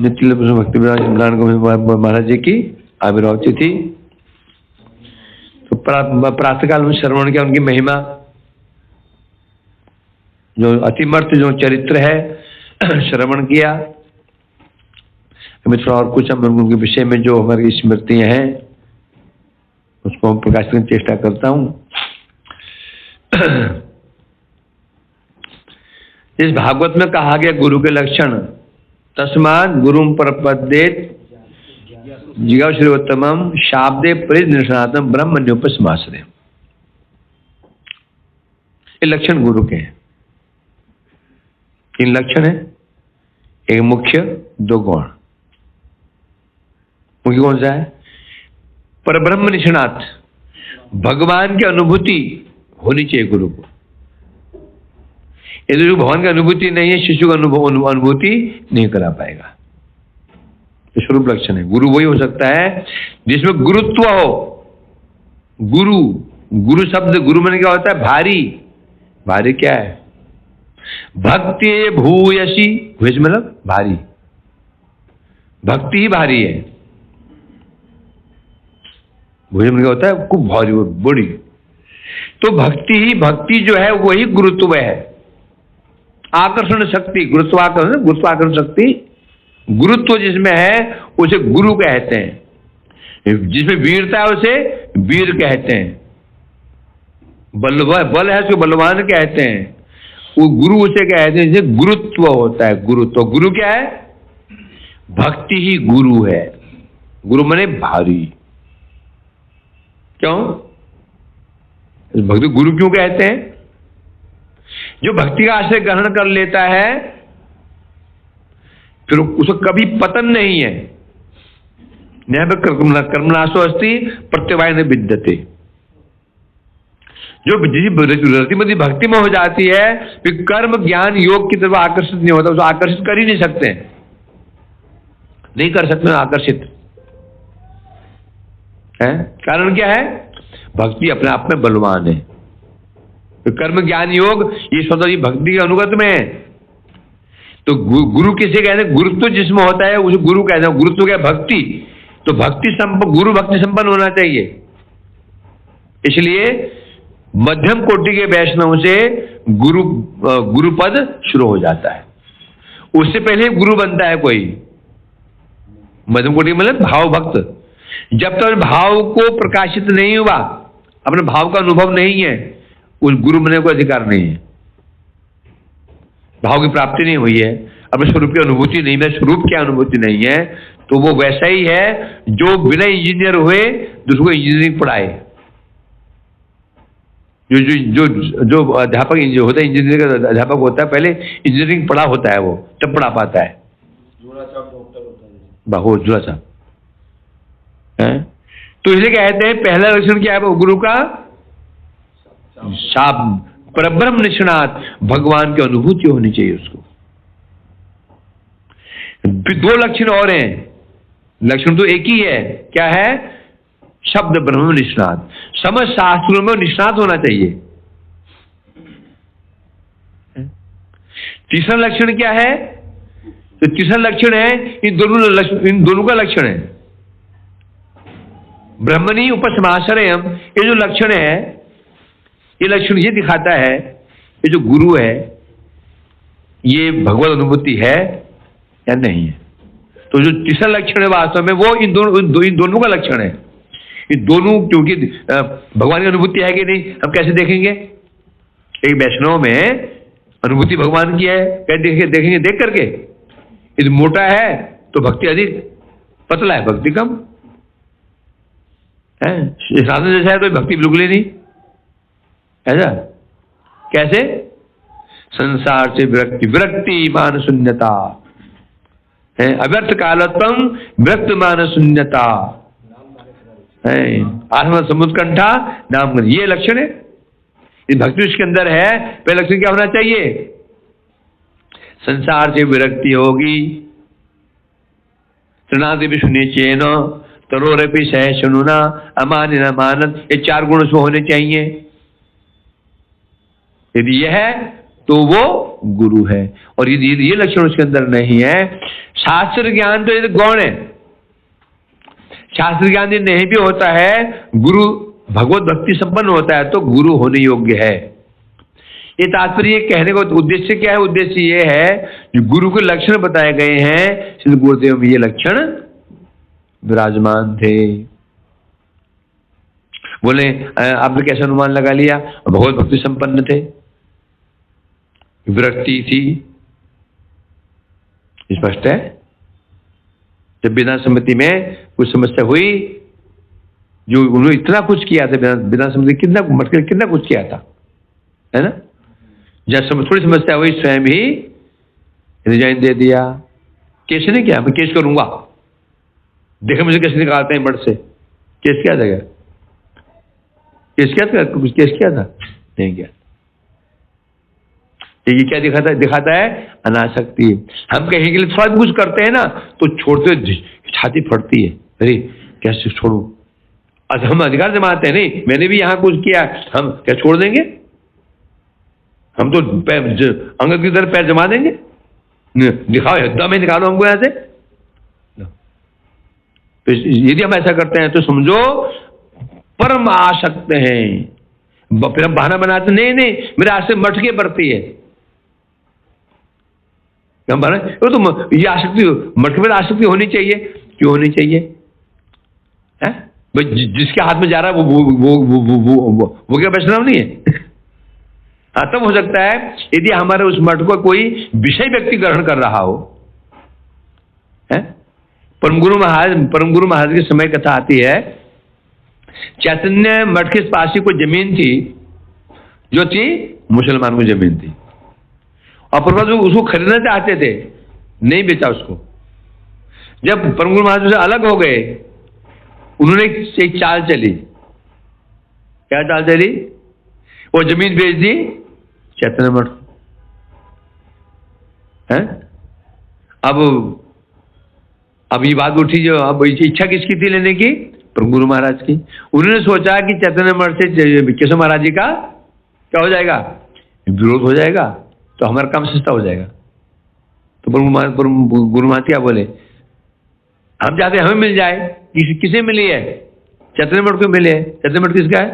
नित्य भक्ति महाराज जी की आविर्भाव तिथि। तो प्रातः काल में श्रवण किया उनकी महिमा, जो अतिमर्थ जो चरित्र है श्रवण किया। मित्र और कुछ हम उनके विषय में जो हमारी स्मृतियां हैं उसको हम प्रकाशित करने की चेष्टा करता हूं। इस भागवत में कहा गया गुरु के लक्षण, तस्मात् गुरुम परपद्येत जिज्ञासु श्रीवत्तमम शाब्दे परिनिष्णातम ब्रह्मण्योपसमाश्रय। ये लक्षण गुरु के हैं। तीन लक्षण है, एक मुख्य, दो गौण। मुख्य कौन सा है? परब्रह्म निष्णात, भगवान की अनुभूति होनी चाहिए गुरु को। यदि जो भगवान की अनुभूति नहीं है, शिशु का अनुभूति नहीं करा पाएगा। ये स्वरूप लक्षण है। गुरु वही हो सकता है जिसमें गुरुत्व हो। गुरु, गुरु शब्द, गुरु मैंने क्या होता है? भारी। भारी क्या है? भक्ति भूयसी, भूयसी मतलब भारी। भक्ति ही भारी है। भूयसी मतलब क्या होता है? खूब भारी, बड़ी। तो भक्ति जो है वही गुरुत्व है। आकर्षण शक्ति, गुरुत्वाकर्षण शक्ति, गुरुत्व जिसमें है उसे गुरु कहते हैं। जिसमें वीरता है उसे वीर कहते हैं। बल है उसको बलवान कहते हैं। वो गुरु उसे कहते हैं जिसे गुरुत्व होता है। गुरुत्व, गुरु क्या है? भक्ति ही गुरु है। गुरु माने भारी। क्यों भक्ति गुरु क्यों कहते हैं? जो भक्ति का आश्रय ग्रहण कर लेता है फिर उसको कभी पतन नहीं है। कर्मनाशो अस्ति प्रत्यवाय न विद्यते। जो रतिमती भक्ति में हो जाती है फिर कर्म ज्ञान योग की तरफ आकर्षित नहीं होता। उसको आकर्षित कर ही नहीं सकते, नहीं कर सकते आकर्षित है। कारण क्या है? भक्ति अपने आप में बलवान है। तो कर्म ज्ञान योग ये स्वतः भक्ति के अनुगत में है। तो गुरु किसे कहते हैं? गुरुत्व जिसमें होता है उसे गुरु कहते हैं। गुरुत्व क्या? भक्ति। तो गुरु भक्ति संपन्न होना चाहिए। इसलिए मध्यम कोटि के वैष्णव से गुरु पद शुरू हो जाता है। उससे पहले गुरु बनता है कोई। मध्यम कोटि मतलब भाव भक्त। जब तक भाव को प्रकाशित नहीं हुआ, अपने भाव का अनुभव नहीं है, उस गुरु बनने को अधिकार नहीं है। भाव की प्राप्ति नहीं हुई है, अपने स्वरूप की अनुभूति नहीं है, स्वरूप की अनुभूति नहीं है, तो वो वैसा ही है जो बिना इंजीनियर हुए दूसरों को इंजीनियरिंग पढ़ाए। जो अध्यापक होता है, इंजीनियरिंग का अध्यापक होता है, पहले इंजीनियरिंग पढ़ा होता है वो, तब पढ़ा पाता है। बाहो जुड़ा साहब है। तो इसलिए कहते हैं पहला लक्षण क्या है वो गुरु का? शाप, परब्रह्म निष्णात, भगवान की अनुभूति होनी चाहिए उसको। दो लक्षण और हैं। लक्षण तो एक ही है, क्या है? शब्द ब्रह्म निष्णात। समझ शास्त्रों में निष्णात होना चाहिए। तीसरा लक्षण क्या है? तो तीसरा लक्षण है इन दोनों का लक्षण है ब्रह्मणी उपसमाश्रयम। ये जो लक्षण है, ये लक्षण ये दिखाता है ये जो गुरु है ये भगवत अनुभूति है या नहीं है। तो जो तीसरा लक्षण है वास्तव में वो इन दोनों का लक्षण है। ये दोनों, क्योंकि भगवान की अनुभूति है कि नहीं हम कैसे देखेंगे? एक वैष्णव में अनुभूति भगवान की है, कैसे देखेंगे? देख करके। यदि मोटा है तो भक्ति अधिक, पतला है भक्ति कम है। साधन जैसा है तो भक्ति बिल्कुल ही नहीं। ऐसा कैसे? संसार से विरक्ति मान शून्यता है, अव्यर्थ कालत्वम विरक्त मान शून्यता है, आत्म समुत्कंठा नाम। ये लक्षण है इस भक्ति उसके अंदर है। पहले लक्षण क्या होना चाहिए? संसार से विरक्ति होगी। तृणादि भी सुनिचेन तरोरपि सहिष्णुना अमानिन मानत, ये चार गुण उसमें होने चाहिए। यदि यह है तो वो गुरु है। और यदि ये लक्षण उसके अंदर नहीं है शास्त्र ज्ञान तो ये तो गौण है। शास्त्र ज्ञान यदि नहीं भी होता है, गुरु भगवत भक्ति संपन्न होता है तो गुरु होने योग्य है। ये तात्पर्य कहने का उद्देश्य क्या है? उद्देश्य ये है जो गुरु के लक्षण बताए गए हैं, श्री गुरुदेव में ये लक्षण विराजमान थे। बोले आपने कैसे अनुमान लगा लिया? भगवत भक्ति संपन्न थे, विरक्ति थी, स्पष्ट है। जब बिना सम्मति में कुछ समस्या हुई, जो उन्होंने इतना कुछ किया था बिना सम्मति, कितना कुछ किया था, है ना। जब थोड़ी समस्या हुई स्वयं ही रिजाइन दे दिया। केस नहीं किया, मैं केस करूंगा, देखे मुझे कैसे निकालते हैं बट से। केस किया था क्या? केस किया था? कुछ केस किया था? नहीं किया। ये क्या दिखाता है? अनासक्ति। हम कहीं के लिए थोड़ा भी कुछ करते हैं ना तो छोड़ते छाती फटती है, अरे कैसे छोड़ू। हम अधिकार जमाते हैं, नहीं मैंने भी यहां कुछ किया, हम क्या छोड़ देंगे? हम तो अंग की तरह पैर जमा देंगे, दिखाओ हृदय में, निकालो हमको यहां से। तो यदि हम ऐसा करते हैं तो समझो परम आसक्त हैं। फिर हम बहाना बनाते, नहीं मेरे आज से मटके बढ़ती है। वो तो ये आसक्ति, मटके में आसक्ति होनी चाहिए। क्यों होनी चाहिए? है जिसके हाथ में जा रहा है वो क्या वैष्णव नहीं है? हाँ, तब हो सकता है यदि हमारे उस मठ को कोई विषय व्यक्ति ग्रहण कर रहा हो। परम गुरु महाराज के समय कथा आती है, चैतन्य मठ के पास ही कोई जमीन थी जो थी मुसलमान की जमीन थी, और परम उसको खरीदना चाहते थे, नहीं बेचा उसको। जब परम गुरु महाराज से अलग हो गए, उन्होंने एक चाल चली। क्या चाल चली? वो जमीन बेच दी चैतन्य मठ को। अब ये बात उठी, जो अब इच्छा किसकी थी लेने की? परम गुरु महाराज की। उन्होंने सोचा कि चैतन्य मठ से केशव महाराज जी का क्या हो जाएगा? विरोध हो जाएगा, तो हमारा काम सस्ता हो जाएगा। तो परम गुरु महाराज क्या बोले? हम चाहते हमें मिल जाए। किसे मिली है? चैतन्य मठ को मिले है। चैतन्य मठ किसका है?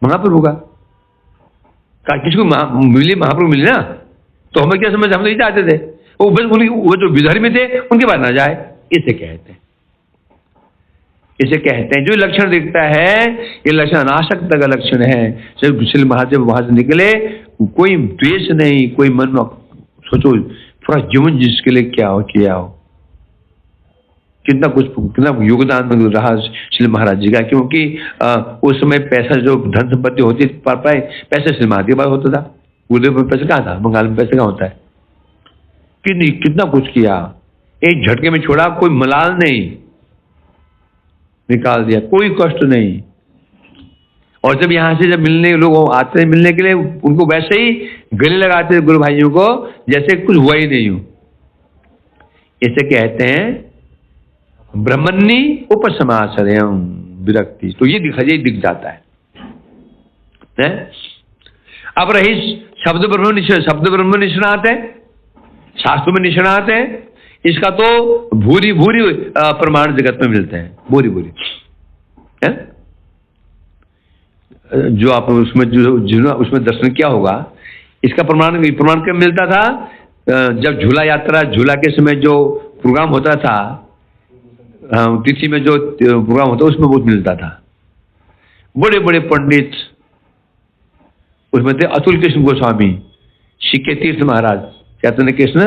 महाप्रभु का। किसको मिली? महाप्रभु मिली ना, तो हमें क्या समझ? हम तो ये चाहते थे वो बस वो जो विधारी में थे उनके बाद ना जाए। इसे कहते हैं जो लक्षण दिखता है, ये लक्षण अनासक्त का लक्षण है। जब श्री महादेव वहां से निकले, कोई द्वेष नहीं, कोई मन में सोचो थोड़ा जीवन जिसके लिए क्या हो किया हो, कितना योगदान रहा श्री महाराज जी का। क्योंकि उस समय पैसा, जो धन संपत्ति होती पाए, पैसा श्री महादेव के पास होता था। गुरुदेव में पैसा कहाँ था? बंगाल में पैसा कहाँ होता है? कितना कुछ किया, एक झटके में छोड़ा, कोई मलाल नहीं, निकाल दिया, कोई कष्ट नहीं। और जब यहां से मिलने लोग आते हैं मिलने के लिए, उनको वैसे ही गले लगाते गुरु भाइयों को जैसे कुछ हुआ ही नहीं हो। इसे कहते हैं ब्रह्मण्य उपसमाश्रयम् विरक्ति। तो ये दिख जाता है। अब रही शब्द ब्रह्म निष्णात है, शास्त्र में निष्णात है। इसका तो भूरी प्रमाण जगत में मिलते हैं, भूरी है? जो आप उसमें उसमें दर्शन किया होगा, इसका प्रमाण क्या मिलता था? जब झूला के समय जो प्रोग्राम होता था, तिथि में जो प्रोग्राम होता, उसमें बहुत मिलता था। बड़े बड़े पंडित उसमें थे। अतुल कृष्ण गोस्वामी, शिके तीर्थ महाराज, चैतन्य कृष्ण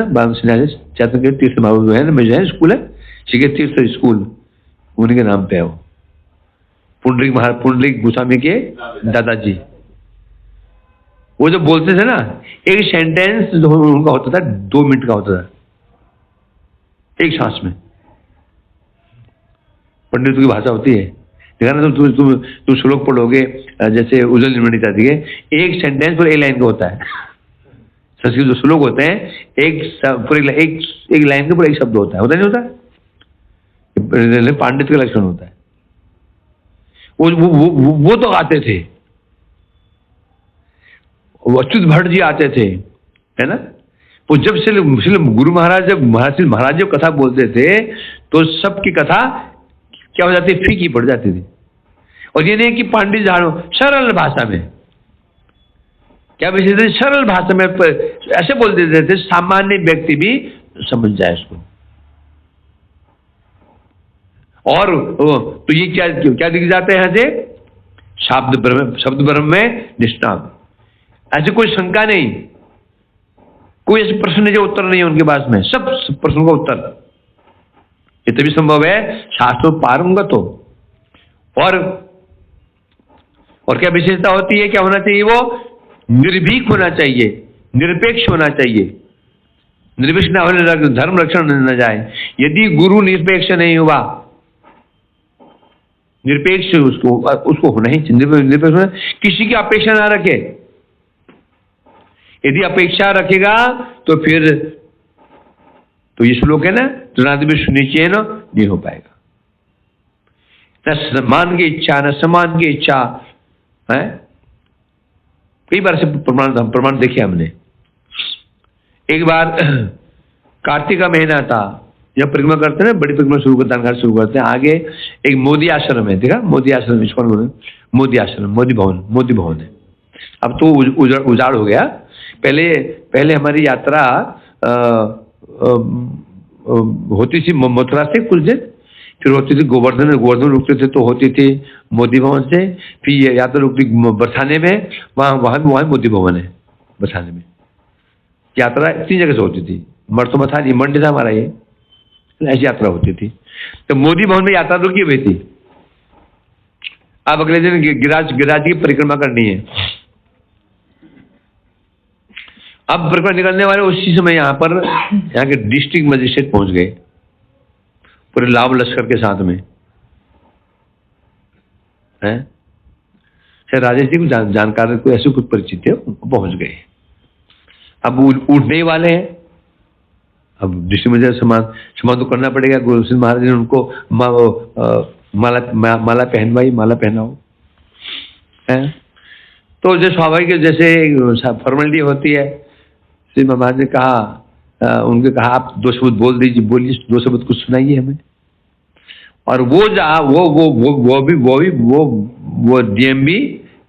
चैतन्य तीर्थ महाराज जो है ना, जो है स्कूल है, शिके तीर्थ स्कूल, उनके नाम पे है वो। पुंडलिक गोस्वामी के दादाजी, वो जो बोलते थे ना, एक सेंटेंस जो उनका होता था 2 मिनट का होता था, एक सांस में। पंडित की भाषा होती है, देखा ना, तुम श्लोक पढ़ोगे, जैसे उज्जवल निर्मणिता दी है, एक सेंटेंस पर एक लाइन का होता है। संस्कृत जो श्लोक होते हैं, एक लाइन के ऊपर एक शब्द होता नहीं होता? पांडित्य का लक्षण होता है। वो तो आते थे, अच्युत भट्ट जी आते थे, है ना। वो जब श्री गुरु महाराज जब महाराज जो कथा बोलते थे तो सबकी कथा क्या हो जाती, फीकी पड़ जाती थी। और ये नहीं कि पांडित झाड़ो, सरल भाषा में क्या विषय थे, सरल भाषा में ऐसे बोल देते थे सामान्य व्यक्ति भी समझ जाए इसको। और तो ये क्या दिख जाते हैं यहाँ से, शब्द ब्रह्म में निष्णात, ऐसे कोई शंका नहीं, कोई ऐसे प्रश्न जो उत्तर नहीं है उनके पास में, सब प्रश्नों का उत्तर। ये तभी संभव है शास्त्रों पारंगत हो। और क्या विशेषता होती है, क्या होना चाहिए, वो निर्भीक होना चाहिए, निरपेक्ष होना चाहिए। निरपेक्ष ना होने धर्म रक्षण न जाए। यदि गुरु निरपेक्ष नहीं हुआ, निरपेक्ष उसको होना ही निरपेक्ष होना, किसी की अपेक्षा ना रखे। यदि अपेक्षा रखेगा तो फिर तो ये श्लोक है ना, तृणादि सुनिश्चय न नहीं हो पाएगा। न सम्मान की इच्छा, न सम्मान की इच्छा है। कई बार से प्रमाण देखे हमने। एक बार कार्तिक का महीना था, जब परिक्रमा करते हैं, बड़ी परिक्रमा शुरू करते हैं, आगे एक मोदी आश्रम है, देखा मोदी आश्रम, मोदी आश्रम, मोदी भवन है। अब तो उजाड़ हो गया। पहले हमारी यात्रा होती थी मथुरा से कुछ दिन, फिर होती थी गोवर्धन रुकते थे तो होती थी मोदी भवन से, फिर यात्रा रुकती बरसाने में, वहाँ मोदी भवन है बरसाने में। यात्रा 3 जगह से होती थी, मरतोमथा नहीं, मंडी था हमारा ये, ऐसी यात्रा होती थी। तो मोदी भवन में यात्रा रुकी हुई थी। अब अगले दिन गिरिराज की परिक्रमा करनी है। अब परिक्रमा निकलने वाले उसी समय यहाँ के डिस्ट्रिक्ट मजिस्ट्रेट पहुंच गए, पूरे लाभ लश्कर के साथ में है। शायद राजेश जी को जानकार को ऐसे कुछ परिचित है, पहुंच गए। अब उठने वाले हैं, अब डिस्ट्रिक्ट मजिस्ट्रेट समान तो करना पड़ेगा। गुरु सिंह महाराज ने उनको माला पहनवाई, माला पहनाओ है। तो जो स्वाभाविक जैसे फॉर्मेलिटी होती है, श्री महाराज ने कहा, उनके कहा आप 2 शब्द बोल दीजिए, बोलिए 2 शब्द कुछ सुनाइए हमें। और वो डीएम भी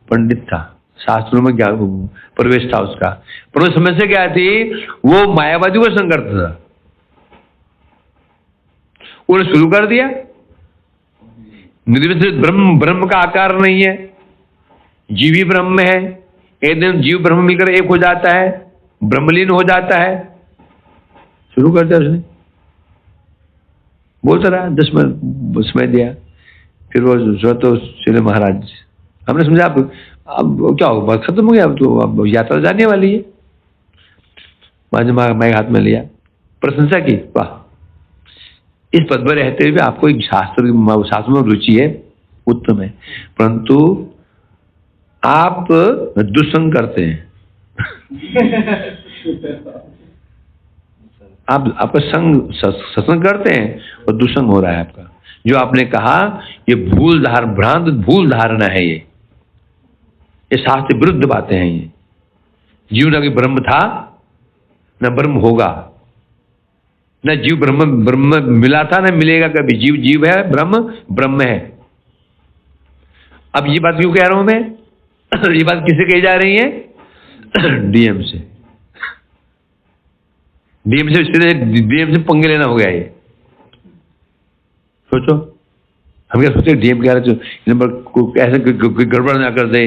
पंडित था, शास्त्रों में प्रवेश था उसका। पर उस समस्या क्या थी, वो मायावादी को संग करता था। उन्होंने शुरू कर दिया, निर्विशेष ब्रह्म का आकार नहीं है, जीव ही ब्रह्म है। एक दिन जीव ब्रह्म मिलकर एक हो जाता है, ब्रह्मलीन हो जाता है। शुरू कर दिया उसने, बोलता रहा, 10 मिनट समय दिया। फिर वो तो श्री महाराज, हमने समझा अब क्या होगा, खत्म हो गया, अब यात्रा जाने वाली है। मैं हाथ में लिया, प्रशंसा की, वाह, इस पद पर रहते हुए आपको एक शास्त्र में रुचि है, उत्तम है, परंतु आप दुष्संग करते हैं। आप आपका सत्संग करते हैं और दुष्संग हो रहा है आपका। जो आपने कहा ये भूल धारणा है, ये शास्त्र विरुद्ध बातें हैं। ये जीव न ब्रह्म था न ब्रह्म होगा, न जीव ब्रह्म मिला था न मिलेगा कभी। जीव है, ब्रह्म है। अब ये बात क्यों कह रहा हूं मैं? ये बात किसे कही जा रही है? डीएम से पंगे लेना हो गया ये। सोचो, हम क्या सोचे, डीएम कह रहे थे ऐसे गड़बड़ ना कर दे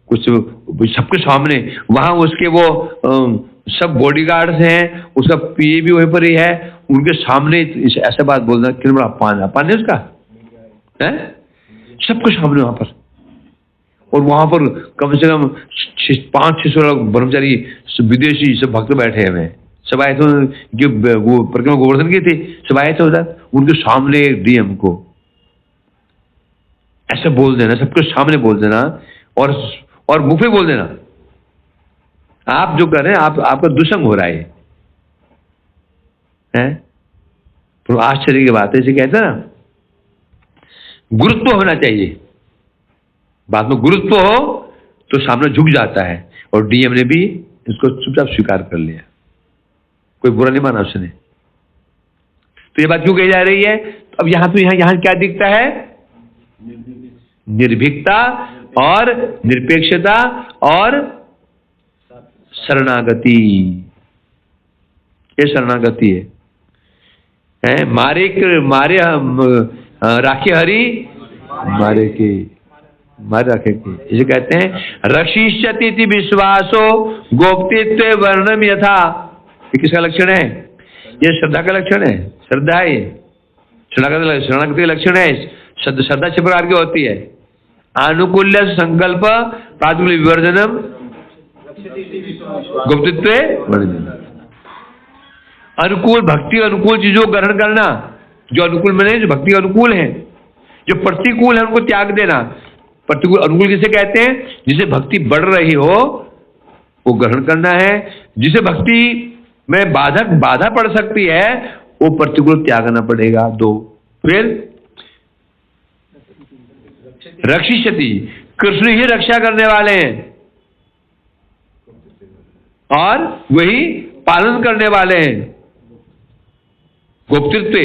कुछ सबके सामने। वहां उसके वो सब बॉडीगार्ड्स हैं, उसका पीए भी वहीं पर ही है, उनके सामने ऐसा बात बोलना कितना बड़ा अपमान है उसका, है सबके सामने वहां पर। और वहां पर कम से कम 500-600 लोग ब्रह्मचारी विदेशी सब भक्त बैठे हुए हैं, सब आए थे। वो परिक्रमा गोवर्धन की थी, सब आए थे उधर। उनके सामने डीएम को ऐसा बोल देना, सबके सामने बोल देना और मुंह पे बोल देना, आप जो कर रहे हैं आपका दुष्संग हो रहा है। तो आश्चर्य की बात है, इसे कहते हैं ना गुरुत्व होना चाहिए। बात में गुरुत्व हो तो सामने झुक जाता है, और डीएम ने भी इसको चुपचाप स्वीकार कर लिया। कोई बुरा नहीं माना उसने। तो ये बात क्यों कही जा रही है? अब यहां तो यहां क्या दिखता है? निर्भीकता और निरपेक्षता और शरणागति। ये शरणागति है। मारे राखे हरि मारे के, मारे राखे के, इसे कहते हैं रक्षिष्यति विश्वासो गोप्तित्व वर्णम यथा। ये किसका लक्षण है? ये श्रद्धा का लक्षण है। श्रद्धा है ये, शरणागति का लक्षण है। श्रद्धा 6 प्रकार की होती है। आनुकूल्य संकल्प प्रातिकूल्य विवर्जनम गुप्तत्व वर्णनम। अनुकूल भक्ति अनुकूल चीजों को ग्रहण करना, जो अनुकूल बने, जो भक्ति अनुकूल है। जो प्रतिकूल है उनको त्याग देना। प्रतिकूल अनुकूल किसे कहते हैं? जिसे भक्ति बढ़ रही हो वो ग्रहण करना है। जिसे भक्ति में बाधा पड़ सकती है वो प्रतिकूल त्यागना पड़ेगा। 2 फिर रक्षिष्यति, कृष्ण ही रक्षा करने वाले हैं और वही पालन करने वाले हैं। गोप्तृत्व,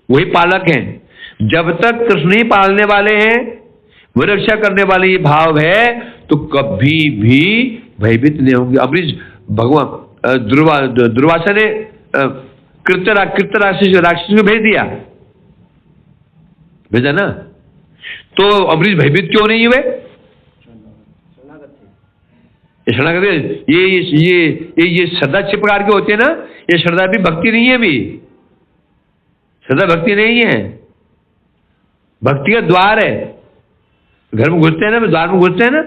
वही पालक हैं। जब तक कृष्ण ही पालने वाले हैं, वो रक्षा करने वाले ये भाव है तो कभी भी भयभीत नहीं होंगे। अम्बरीश भगवान दुर्वासा ने कृत राक्षस को भेजा ना, तो अम्बरीश भयभीत क्यों नहीं हुए? शरणागत ये श्रद्धा 6 प्रकार के होते हैं ना। ये श्रद्धा भी भक्ति नहीं है, भी श्रद्धा भक्ति नहीं है, भक्ति का द्वार है। घर में घुसते हैं ना, द्वार में घुसते हैं ना,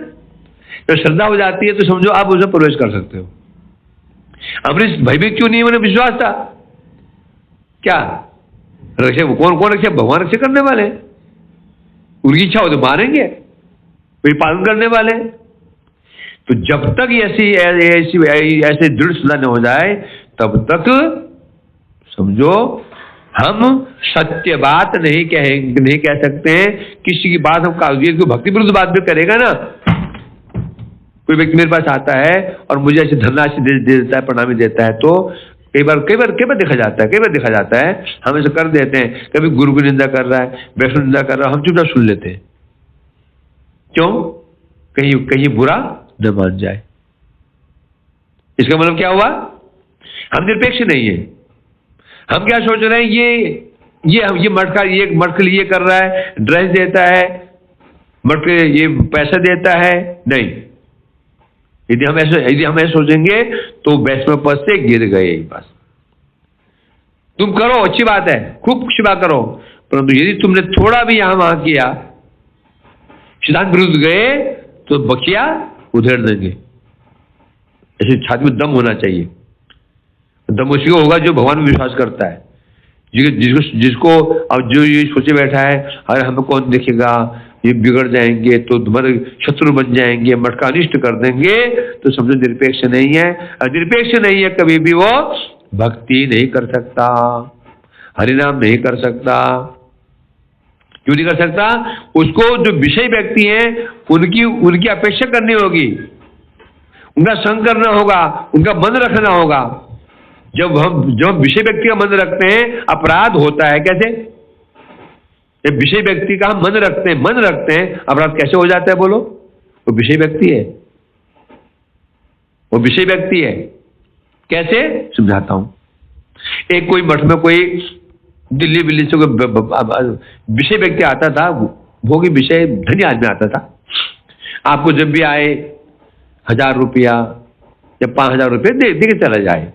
तो श्रद्धा हो जाती है तो समझो आप उसमें प्रवेश कर सकते हो। अम्बरीश भयभीत क्यों नहीं? उन्हें विश्वास था। क्या रक्षा? कौन रक्षा? भगवान रक्षा करने वाले। उनकी इच्छा हो तो मारेंगे, वही पालन करने वाले। तो जब तक ऐसे दृढ़ श्रद्धा न हो जाए तब तक समझो हम सत्य बात नहीं कह सकते हैं। किसी की बात हम कोई भक्ति विरुद्ध बात भी करेगा ना, कोई व्यक्ति मेरे पास आता है और मुझे ऐसे धनराशि दे देता है, प्रणामी देता है, तो कई बार देखा जाता है हम ऐसे कर देते हैं। कभी गुरु की निंदा कर रहा है, वैष्णव निंदा कर रहा है, हम चुपचाप सुन लेते हैं। क्यों? कहीं बुरा न मान जाए। इसका मतलब क्या हुआ? हम निरपेक्ष नहीं है। हम क्या सोच रहे हैं? ये मटका ये कर रहा है, ड्रेस देता है, मटके ये पैसा देता है। नहीं, यदि हम ऐसे सोचेंगे तो वैष्णव पद से गिर गए। बस तुम करो, अच्छी बात है, खूब सेवा करो, परंतु यदि तुमने थोड़ा भी यहां वहां किया, सिद्धांत विरुद्ध गए, तो बकिया उधेड़ देंगे। ऐसे छाती में दम होना चाहिए। दम उसी को होगा जो भगवान में विश्वास करता है। जिसको अब जो ये सोचे बैठा है अरे हमें कौन देखेगा, ये बिगड़ जाएंगे तो तुम्हारे शत्रु बन जाएंगे, मटका अनिष्ट कर देंगे, तो समझो निरपेक्ष नहीं है। निरपेक्ष नहीं है, कभी भी वो भक्ति नहीं कर सकता, हरिनाम नहीं कर सकता। क्यों नहीं कर सकता? उसको जो विषय व्यक्ति हैं उनकी अपेक्षा करनी होगी, उनका संग करना होगा, उनका मन रखना होगा। जब विषय व्यक्ति का मन रखते हैं अपराध होता है। कैसे? जब विषय व्यक्ति का हम मन रखते हैं अपराध कैसे हो जाता है? बोलो। वो विषय व्यक्ति है। कैसे? समझाता हूं। एक कोई मठ में कोई दिल्ली से विषय व्यक्ति आता था, भोगी विषय धनी आदमी आता था। आपको जब भी आए 1000 रुपया या 5000 रुपये दे के चला जाए।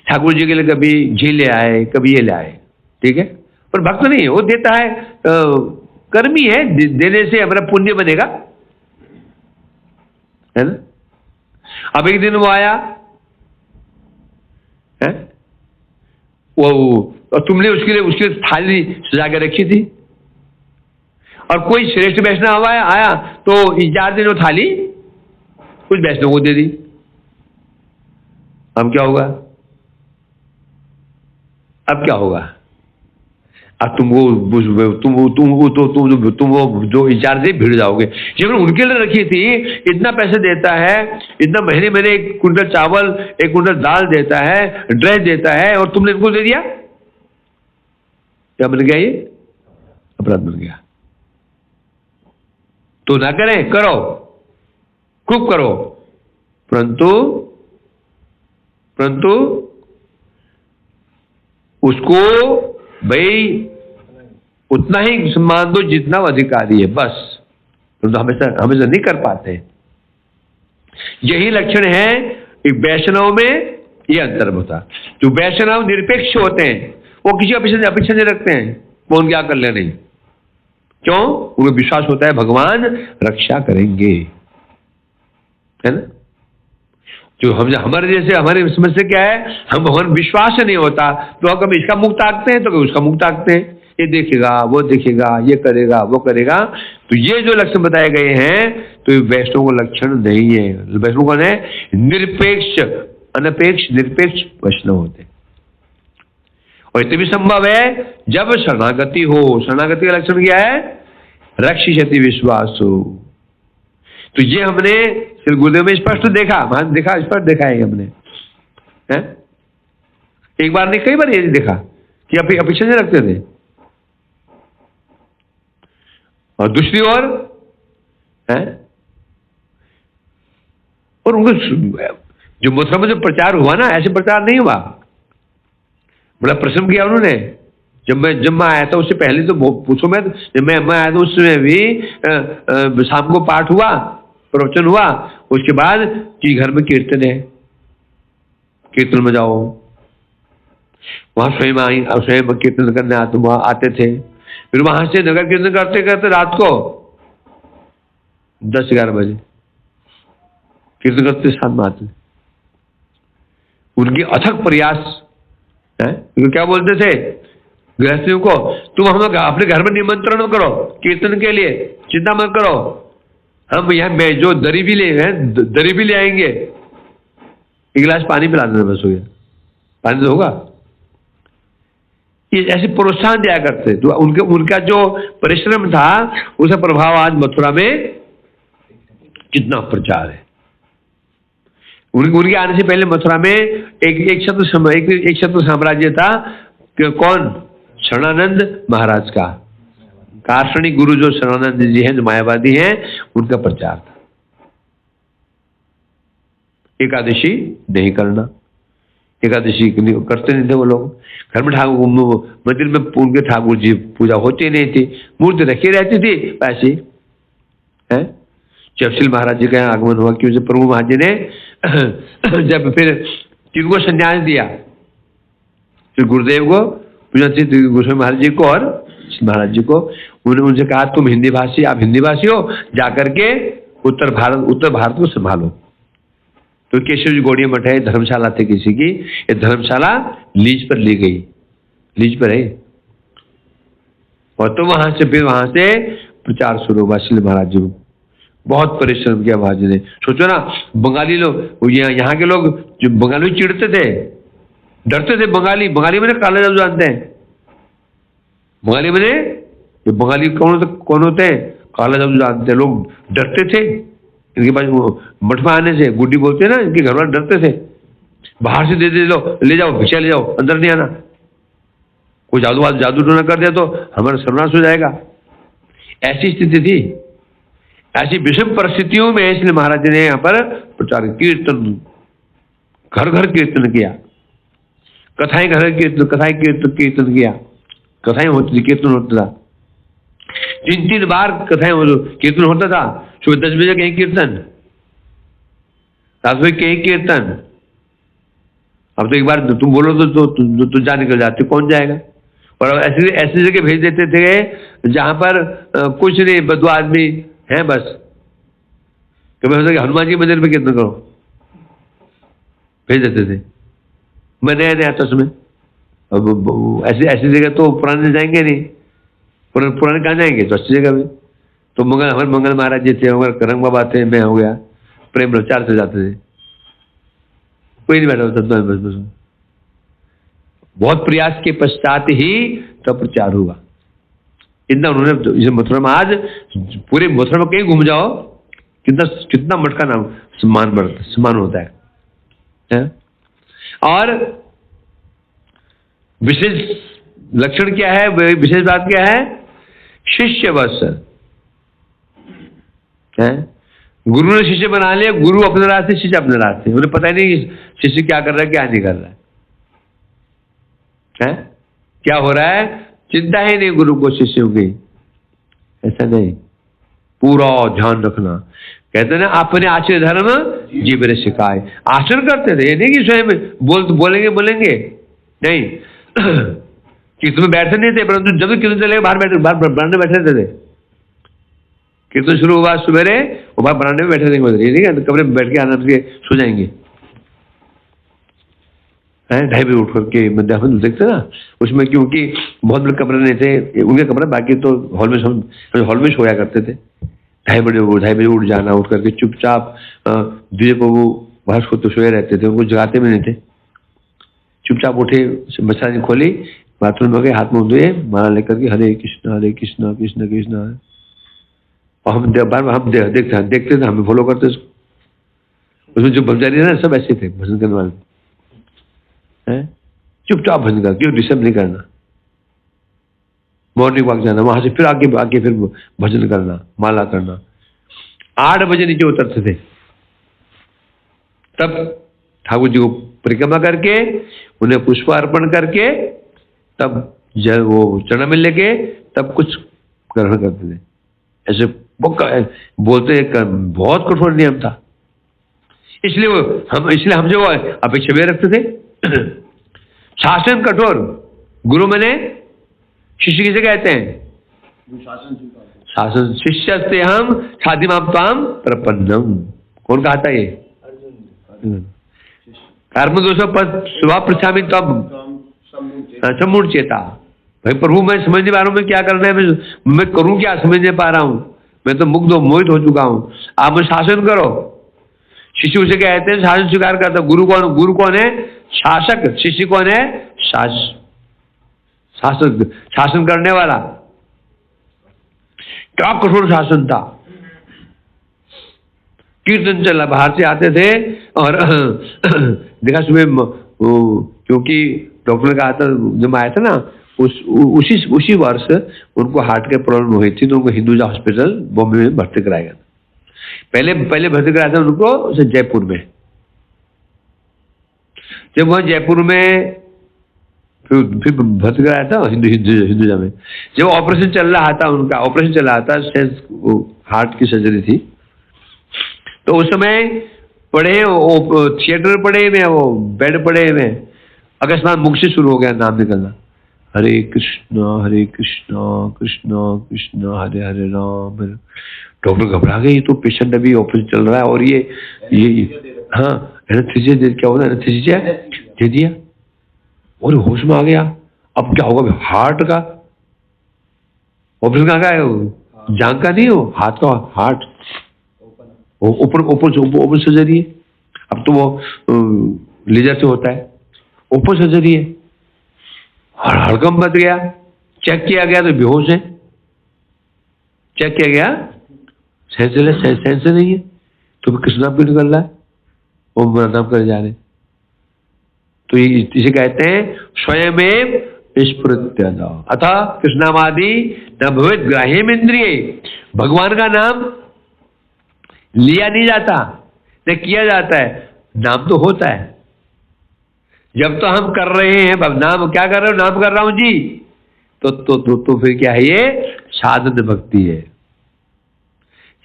ठाकुर जी के लिए कभी घी ले आए, कभी ये ले आए, ठीक है, पर भक्त नहीं है, वो देता है, कर्मी है, देने से हमारा पुण्य बनेगा, है ना। अब एक दिन वो आया है, वो और तुमने उसके लिए थाली सजा के रखी थी, और कोई श्रेष्ठ वैष्णव आया तो 4 दिन वो थाली कुछ वैष्णव को दे दी। अब क्या होगा? अब तुम वो जो इंचार्ज है भिड़ जाओगे। जब उनके लिए रखी थी, इतना पैसे देता है, इतना महीने महीने 1 कुंटल चावल 1 कुंटल दाल देता है, ड्रेस देता है, और तुमने इनको दे दिया, क्या बन गया? ये अपराध बन गया। तो ना करें, करो, खूब करो, परंतु उसको भाई उतना ही सम्मान दो जितना वो अधिकारी है, बस। तो हमेशा नहीं कर पाते। यही लक्षण है एक वैष्णव में, ये अंतर होता। जो वैष्णव निरपेक्ष होते हैं, वो किसी अपेक्षा नहीं रखते हैं, वो उनके क्या कर ले नहीं। क्यों? उनको विश्वास होता है भगवान रक्षा करेंगे, है ना। जो हमारे जैसे हमारी समस्या क्या है, हम भगवान विश्वास नहीं होता, तो कभी इसका मुख ताकते हैं तो कभी उसका मुख ताकते हैं। ये देखेगा, वो देखेगा, ये करेगा, वो करेगा। तो ये जो लक्षण बताए गए हैं, तो ये वैष्णव को लक्षण नहीं है। वैष्णव कौन है? निरपेक्ष, अनपेक्ष निरपेक्ष वैष्णव होते। और इतने भी संभव है जब शरणागति हो। शरणागति का लक्षण क्या है? रक्षिष्यति विश्वासो। तो ये हमने श्री गुरुदेव में स्पष्ट देखा, स्पष्ट देखा है हमने, है? एक बार नहीं, कई बार ये देखा कि अपेक्षा नहीं रखते थे। और दूसरी ओर है, और उनको जो मथुरा में जो प्रचार हुआ ना, ऐसे प्रचार नहीं हुआ। बड़ा प्रश्न किया उन्होंने। जब मैं आया था, उससे पहले तो पूछो, जब मैं आया था उसमें भी शाम को पाठ हुआ, प्रवचन हुआ, उसके बाद कि घर में कीर्तन है, कीर्तन में जाओ। वहां स्वयं कीर्तन करने आते थे। फिर वहां से नगर कीर्तन करते करते रात को 10-11 बजे कीर्तन करते साथ में आते। उनकी अथक प्रयास है। तो क्या बोलते थे गृहस्थियों को, तुम हमें अपने घर में निमंत्रण करो कीर्तन के लिए, चिंता मत करो, हम यहाँ में जो दरी भी ले आएंगे, 1 गिलास पानी पिला देना, बस हो गया, पानी तो होगा। ये ऐसे प्रोत्साहन दिया करते। तो उनका जो परिश्रम था, उसका प्रभाव आज मथुरा में कितना प्रचार है। उनके आने से पहले मथुरा में एक शत्रु साम्राज्य था। कौन? शरणानंद महाराज का। कार्षणी गुरु जो शरणानंद जी हैं, जो मायावादी हैं, उनका प्रचार था। एकादशी नहीं करना, एकादशी करते नहीं थे वो लोग। घर में मंदिर में उनके ठाकुर जी पूजा होती नहीं थी, मूर्ति रखी रहती थी ऐसी है। जब महाराज जी का आगमन हुआ, क्योंकि प्रभु महाराज जी ने जब फिर तिनको संन्यास दिया, फिर गुरुदेव को पूजा थी, गोस्वामी महाराज जी को और महाराज जी को, उन्होंने उनसे कहा तुम हिंदी भाषी, आप हिंदी भाषी हो, जाकर के उत्तर भारत को संभालो। तो केशव जी गौड़िया मठ है, धर्मशाला थे किसी की, ये धर्मशाला लीज पर ली गई, लीज पर है। और तो वहां से प्रचार शुरू हुआ। श्री महाराज जी बहुत परिश्रम किया महाराज जी ने। सोचो ना, बंगाली लोग, यहाँ के लोग जो बंगाली चिढ़ते थे, डरते थे। बंगाली मैंने काला जादू जानते हैं। बंगाली मैंने, ये बंगाली कौन होते हैं? काला जादू जानते हैं। लोग डरते थे इनके पास मठ में आने से। गुड्डी बोलते हैं ना, इनके घर वाले डरते थे, बाहर से दे लो, ले जाओ, भिक्षा ले जाओ, अंदर नहीं आना। कोई जादू टोना कर दिया तो हमारा सर्वनाश हो जाएगा। ऐसी स्थिति थी। ऐसी विषम परिस्थितियों में इसलिए महाराज जी ने यहाँ पर प्रचार, कीर्तन, घर घर कीर्तन किया, कथाएं कीर्तन किया, कथाएं होती थी, कीर्तन होता था। 3 बार कथाएं कीर्तन होता था। सुबह 10 बजे कहीं कीर्तन, रात में कहीं कीर्तन। अब तो एक बार तुम बोलो तो जा निकल जाते, कौन जाएगा? और ऐसी जगह भेज देते थे जहां पर कुछ नहीं, 2 आदमी हैं बस। कभी होता कि हनुमान जी मंदिर में कीर्तन करो, भेज देते थे। मैं नया था उसमें। अब ऐसी जगह तो पुराने जाएंगे नहीं, पुराने कहाँ जाएंगे? तो अच्छी जगह में। तो हमारे मंगल महाराज जी थे, हमारे करंग बाबा थे, मैं हो गया, प्रेम प्रचार से जाते थे, कोई नहीं बैठा होता। बस बहुत प्रयास के पश्चात ही तब प्रचार होगा। इतना उन्होंने मथुरा में, आज पूरे मथुरा में कहीं घूम जाओ, कितना मठ का नाम सम्मान होता है? और विशेष लक्षण क्या है, विशेष बात क्या है? शिष्य बस है। गुरु ने शिष्य बना लिया, गुरु अपने रास्ते, शिष्य अपने रास्ते। उन्हें पता ही नहीं शिष्य क्या कर रहा है, क्या नहीं कर रहा है, क्या हो रहा है, चिंता ही नहीं गुरु को शिष्यों की। ऐसा नहीं, पूरा ध्यान रखना। कहते ना, अपने आचरण धर्म जीवन सिखाए। आचरण करते थे, ये नहीं कि स्वयं बोलेंगे नहीं कीर्तन में बैठते नहीं थे, परंतु जब कीर्तन चलेगा बाहर बरामदे में बैठे रहते थे। कीर्तन शुरू हुआ सवेरे, वो बाहर बरामदे में बैठे रहेंगे, ये नहीं कमरे में बैठ के आराम से सो जाएंगे। 2:30 बजे उठ करके मंदिर देखते ना, उसमें क्योंकि बहुत बड़े कमरे नहीं थे उनके कमरे, बाकी तो हॉल में सोया करते थे। 2:30 बजे उठ जाना, उठ करके चुपचाप द्विज प्रभु बाहर तो सोए रहते थे, उनको जगाते भी नहीं थे। चुपचाप उठे, मच्छरदानी खोली, बाथरूम में गए, हाथ मुंह धोए, माला लेकर के हरे कृष्णा कृष्ण कृष्ण। और हम देखते थे, हमें फॉलो करते उसमें जो भजन है ना, सब ऐसे थे भजन करने वाले, चुपचाप भजन कर, क्यों डिस्टर्ब नहीं करना। मॉर्निंग वॉक जाना, वहां से फिर आगे फिर भजन करना, माला करना। 8 बजे नीचे उतरते थे, तब ठाकुर जी को परिक्रमा करके, उन्हें पुष्प अर्पण करके, तब वो चरण में लेके, तब कुछ ग्रहण करते थे। ऐसे बोलते, बहुत कठोर नियम था। इसलिए हम जो अपेक्षा में रखते थे। शासन कठोर, गुरु मैंने शिष्य किसे कहते हैं? शासन। शिष्य से हम छाती माम ताम प्रपन्नम। कौन कहा था ये? कर्म दोषो पद स्वभाव प्रचामी तब सम्मूढ़ चेता। भाई प्रभु मैं समझ नहीं पा रहा हूं, मैं क्या करना है, मैं करूं क्या, समझ नहीं पा रहा हूं, मैं तो मुग्ध मोहित हो चुका हूं, आप मुझे शासन करो। शिष्य उसे कहते हैं शासन स्वीकार करता। गुरु कौन है? शासक। शिष्य कौन है? शासन करने वाला। क्या कठोर शासन था। कीर्तन चला, बाहर से आते थे और देखा सुबह, क्योंकि डॉक्टर ने कहा था, जब आया था ना उसी वर्ष उनको हार्ट के प्रॉब्लम हुई थी, तो उनको हिंदुजा हॉस्पिटल बॉम्बे में भर्ती कराया गया। पहले भर्ती कराया था उनको जयपुर में। जब वह जयपुर में फिर भर्ती कराया था हिंदुजा में। जब ऑपरेशन चल रहा था, उनका ऑपरेशन चल रहा था, हार्ट की सर्जरी थी, तो उस समय पड़े थिएटर पड़े में, वो बेड पड़े में, अकस्मात मुख से शुरू हो गया नाम निकलना, हरे कृष्णा कृष्णा कृष्ण हरे हरे राम। डॉक्टर घबरा गए, ये तो पेशेंट अभी ऑपरेशन चल रहा है और ये हाँ एनेस्थीसिया क्या होता है, एनेस्थीसिया दे दिया और होश में आ गया। अब क्या होगा, हार्ट का ऑपरेशन कहाँ का है, जांग का नहीं हो, हाथ का, हार्ट ओपन सर्जरी है। अब तो वो लेजर से होता है, ओपन सर्जरी है। हड़कम बच गया, चेक किया गया तो बेहोश है, चेक किया गया सेंस नहीं है, तो कृष्ण नाम क्यों निकल रहा है, ओम नाम कर जा रहे। तो इसे कहते हैं स्वयं स्फुरत्यद अथा कृष्णामादि न भवेत् ग्राह्यम इंद्रिय। भगवान का नाम लिया नहीं जाता, न किया जाता है, नाम तो होता है। जब तो हम कर रहे हैं, नाम क्या कर रहे हो, नाम कर रहा हूं जी, तो फिर क्या है, ये साधन भक्ति है।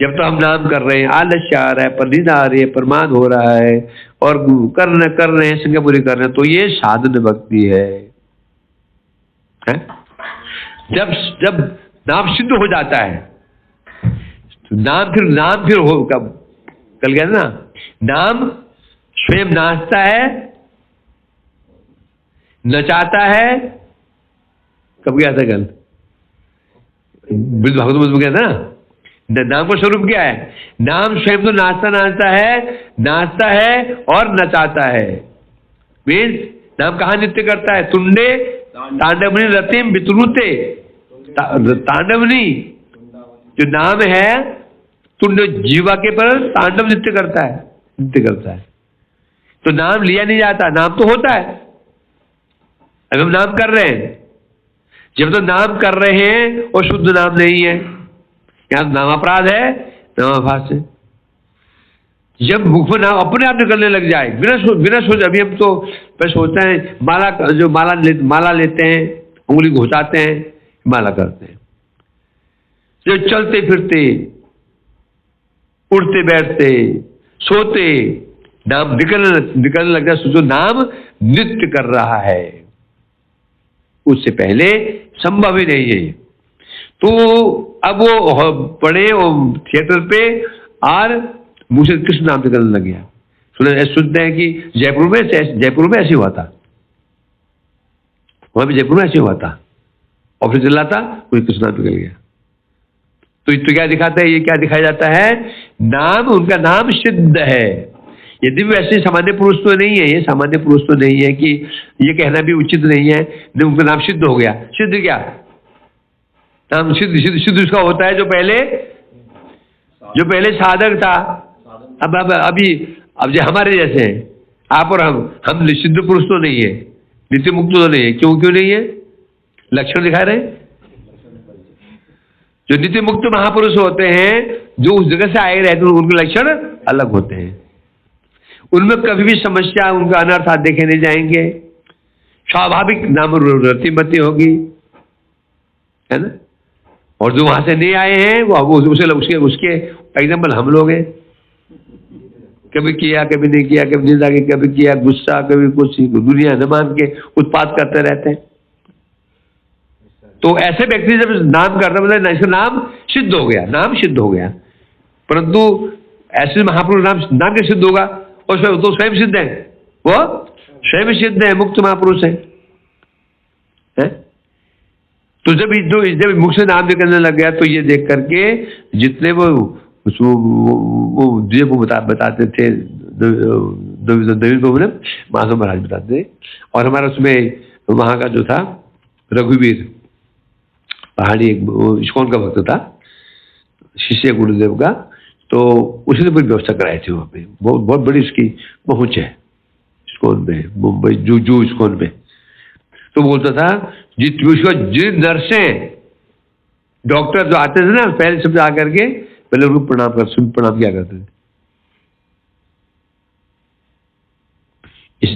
जब तो हम नाम कर रहे हैं, आलस्य आ रहा है, परिधि आ रही है, प्रमाद हो रहा है और कर रहे हैं, संज्ञा पूरी कर रहे हैं, तो ये साधन भक्ति है। जब नाम सिद्ध हो जाता है, तो नाम फिर हो, कल गया ना, नाम स्वयं नाचता है, नचाता है। कब गया था कल, बुद्ध भागवत में गया था ना, नाम का स्वरूप क्या है, नाम स्वयं तो नाचता है और नचाता है। मीन्स नाम कहाँ नृत्य करता है, तुंडे तांडवनी रतिम वितरुते, तांडवनी जो नाम है तुंड जीवा के पर तांडव नृत्य करता है। तो नाम लिया नहीं जाता, नाम तो होता है। अब हम नाम कर रहे हैं, जब तो नाम कर रहे हैं और शुद्ध नाम नहीं है, यहां नाम अपराध है, नामाभास है। जब मुख में नाम अपने आप निकलने लग जाए बिना सोच, अभी हम तो बस सोचते हैं माला लेते हैं, उंगली घुसाते हैं, माला करते हैं। जो चलते फिरते, उठते बैठते, सोते नाम निकलने लग जाए, सोचो नाम नृत्य कर रहा है, उससे पहले संभव ही नहीं है। तो अब वो पड़े थिएटर पे और मुंह से कृष्ण नाम निकलने लग गया। सुनते हैं कि जयपुर में ऐसे हुआ था, वहां भी जयपुर में ऐसे हुआ था, ऑफिस चल रहा था, कोई कृष्ण नाम निकल गया। तो क्या दिखाता है, ये क्या दिखाया जाता है, नाम, उनका नाम सिद्ध है। यदि वैसे सामान्य पुरुष तो नहीं है, ये सामान्य पुरुष तो नहीं है कि ये कहना भी उचित नहीं है, उनका नाम सिद्ध हो गया। सिद्ध क्या नाम, सिद्ध उसका होता है जो पहले साधक था। अब जो हमारे जैसे हैं, आप और हम सिद्ध पुरुष तो नहीं है, नित्य मुक्त तो नहीं है। क्यों नहीं है? लक्षण दिखा रहे हैं। जो नित्य मुक्त महापुरुष होते हैं, जो उस जगह से आए रहते हैं, उनके लक्षण अलग होते हैं। उनमें कभी भी समस्या, उनका अनर्थ हाथ देखे नहीं जाएंगे। स्वाभाविक नाम रतिमती होगी, है ना। और जो वहां से नहीं आए हैं वो उसके एग्जाम्पल हम लोग हैं। कभी किया, कभी नहीं किया, कभी निंदा की, कभी किया गुस्सा, कभी कुछ, दुनिया न मान के उत्पात करते रहते हैं। तो ऐसे व्यक्ति जब नाम करते मतलब इसका नाम सिद्ध हो गया, नाम सिद्ध हो गया। परंतु ऐसे महापुरुष नाम के सिद्ध होगा, और तो स्वयं सिद्ध है, वो स्वयं सिद्ध है, मुक्त महापुरुष है? तो जब मुख से नाम निकलने लग गया, तो ये देख करके जितने वो बताते थे, नवीन बाबू ने, माधव महाराज बताते थे, और हमारा उसमें वहां का जो था रघुवीर पहाड़ी, एक इस्कॉन का भक्त था, शिष्य गुरुदेव का, तो उसने पूरी व्यवस्था कराई थी वहां पे। बहुत बड़ी उसकी पहुंच है इस्कॉन में, मुंबई जू इस्कॉन में। तो बोलता था जिन नर्सें डॉक्टर जो आते थे ना, पहले सब आकर के पहले उनको प्रणाम किया करते थे।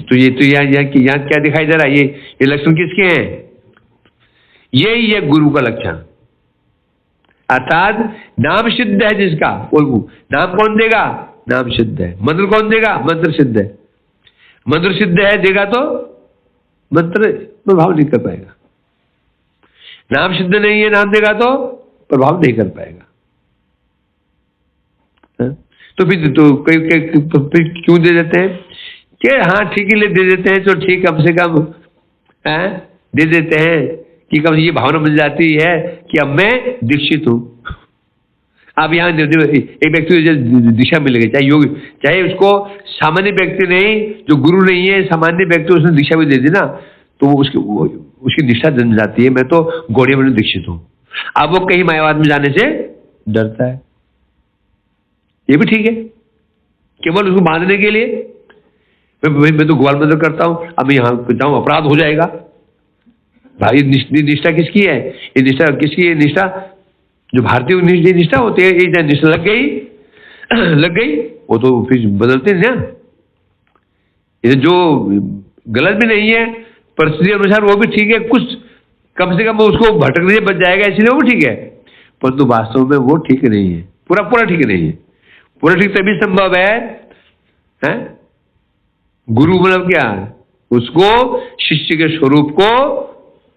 तो यहाँ क्या दिखाई दे रहा है, ये लक्षण किसके हैं? यही है गुरु का लक्षण। अर्थात नाम सिद्ध है जिसका, नाम कौन देगा? नाम सिद्ध है। मंत्र कौन देगा? मंत्र सिद्ध है। मंत्र सिद्ध है देगा तो मंत्र प्रभाव नहीं कर पाएगा। नाम सिद्ध नहीं है, नाम देगा तो प्रभाव नहीं कर पाएगा। तो फिर क्यों दे देते हैं कि हाँ ठीक ही दे देते हैं, तो ठीक कम से कम दे देते हैं कि कम ये भावना मिल जाती है कि अब मैं दीक्षित हूं। अब यहाँ एक व्यक्ति दिशा मिल गई, चाहे उसको सामान्य व्यक्ति नहीं, जो गुरु नहीं है, सामान्य व्यक्ति, उसने दिशा भी दे दी ना, तो वो उसकी निष्ठा जन जाती है, मैं तो गौड़िया में दीक्षित हूं। अब वो कहीं मायावाद में जाने से डरता है, ये भी ठीक है, केवल उसको बांधने के लिए। मैं तो ग्वाल मंदिर करता हूं, अब यहाँ जाऊं अपराध हो जाएगा। भाई निष्ठा किसकी है? ये निष्ठा किसकी है? निष्ठा जो भारतीय निष्ठा होती है, ये निष्ठा लग गई वो तो फिर बदलते हैं ना। ये जो गलत भी नहीं है, परिस्थिति अनुसार वो भी ठीक है, कुछ कम से कम उसको भटकने से बच जाएगा, इसलिए वो भी ठीक है। परंतु वास्तव में वो ठीक नहीं है, पूरा ठीक नहीं है। पूरा ठीक तभी संभव है? गुरु मतलब क्या? उसको शिष्य के स्वरूप को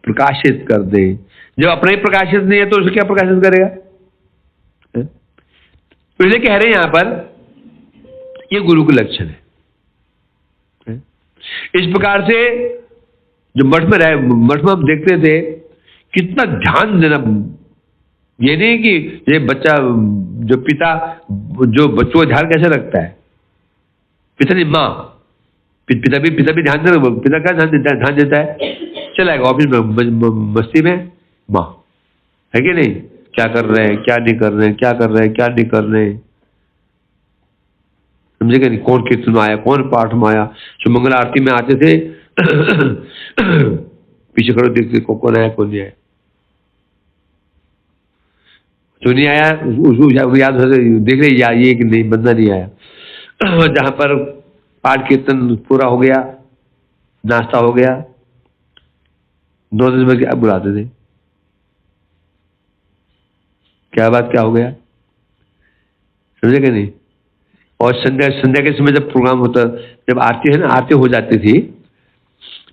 प्रकाशित कर दे। जब अपने ही प्रकाशित नहीं है तो उसे क्या प्रकाशित करेगा? तो इसलिए कह रहे हैं यहां पर, ये गुरु के लक्षण है। इस प्रकार से जो मठ में हम देखते थे कितना ध्यान देना। ये नहीं कि ये बच्चा जो पिता जो बच्चों का ध्यान कैसे रखता है, पिता नहीं माँ, पिता भी ध्यान देता, पिता का ध्यान देता है, चला गया ऑफिस में मस्ती में, माँ है कि नहीं, क्या कर रहे हैं, क्या नहीं कर रहे हैं, क्या कर रहे हैं, क्या नहीं कर रहे हैं, समझेगा नहीं। कौन कीर्तन में आया, कौन पाठ में आया, जो मंगल आरती में आते थे पीछे खड़े देखते कौन आया कौन नहीं आया, जो नहीं आया उसको याद हो देख रहे या ये कि नहीं बंदा नहीं आया। जहां पर पाठ कीर्तन पूरा हो गया, नाश्ता हो गया, 9 बजे बुलाते थे, क्या बात क्या हो गया, समझे कि नहीं। और संध्या के समय जब प्रोग्राम होता, जब आरती है ना, आरती हो जाती थी,